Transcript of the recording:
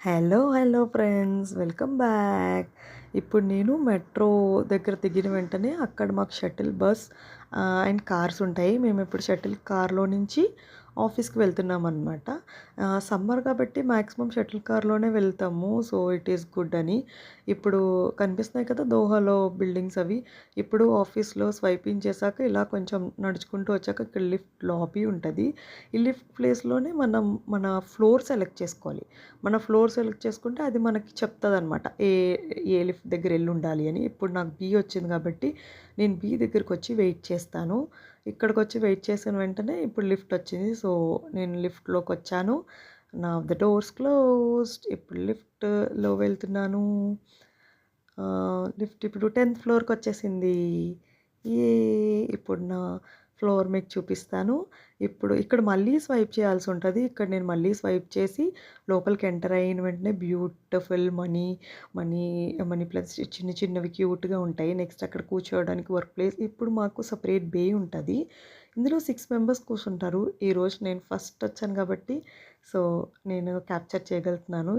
Hello friends, welcome back. ఇప్పుడు నేను metro దగ్గర దిగిన వెంటనే అక్కడ మాకు షటిల్ బస్ అండ్ కార్స్ ఉంటాయి. మేము ఇప్పుడు షటిల్ కార్లో నుంచి ఆఫీస్కి వెళ్తున్నాం అనమాట. సమ్మర్ కాబట్టి మ్యాక్సిమం షటిల్ కార్లోనే వెళ్తాము. సో ఇట్ ఈస్ గుడ్ అని. ఇప్పుడు కనిపిస్తున్నాయి కదా దోహాలో బిల్డింగ్స్ అవి. ఇప్పుడు ఆఫీస్లో స్వైపింగ్ చేశాక ఇలా కొంచెం నడుచుకుంటూ వచ్చాక ఇక్కడ లిఫ్ట్ లాబీ ఉంటుంది. ఈ లిఫ్ట్ ప్లేస్లోనే మనం మన ఫ్లోర్ సెలెక్ట్ చేసుకోవాలి. మన ఫ్లోర్ సెలెక్ట్ చేసుకుంటే అది మనకి చెప్తుందనమాట ఏ లిఫ్ట్ దగ్గర ఉండాలి అని. ఇప్పుడు నాకు బి వచ్చింది కాబట్టి నేను బి దగ్గరికి వచ్చి వెయిట్ చేస్తాను. ఇక్కడికి వచ్చి వెయిట్ చేసిన వెంటనే ఇప్పుడు లిఫ్ట్ వచ్చింది. సో నేను లిఫ్ట్లోకి వచ్చాను. నా ద డోర్స్ క్లోజ్డ్. ఇప్పుడు లిఫ్ట్లో వెళ్తున్నాను. లిఫ్ట్ ఇప్పుడు 10th ఫ్లోర్కి వచ్చేసింది. ఏ ఇప్పుడు నా ఫ్లోర్ మీకు చూపిస్తాను. ఇప్పుడు ఇక్కడ మళ్ళీ స్వైప్ చేయాల్సి ఉంటుంది. ఇక్కడ నేను మళ్ళీ స్వైప్ చేసి లోపలికి ఎంటర్ అయిన వెంటనే beautiful money money money plus చిన్న చిన్నవి క్యూట్గా ఉంటాయి. నెక్స్ట్ అక్కడ కూర్చోవడానికి వర్క్ ప్లేస్. ఇప్పుడు మాకు సపరేట్ బే ఉంటుంది. ఇందులో 6 మెంబర్స్ కూర్చుంటారు. ఈరోజు నేను ఫస్ట్ వచ్చాను కాబట్టి సో నేను క్యాప్చర్ చేయగలుగుతున్నాను.